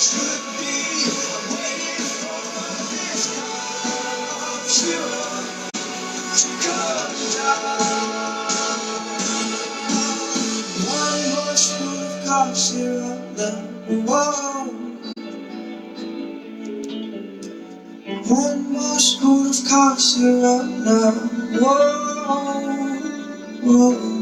Could be waiting for this cough syrup to come down. One more spoon of cough syrup now. Whoa. One more spoon of cough syrup now. Whoa. Whoa.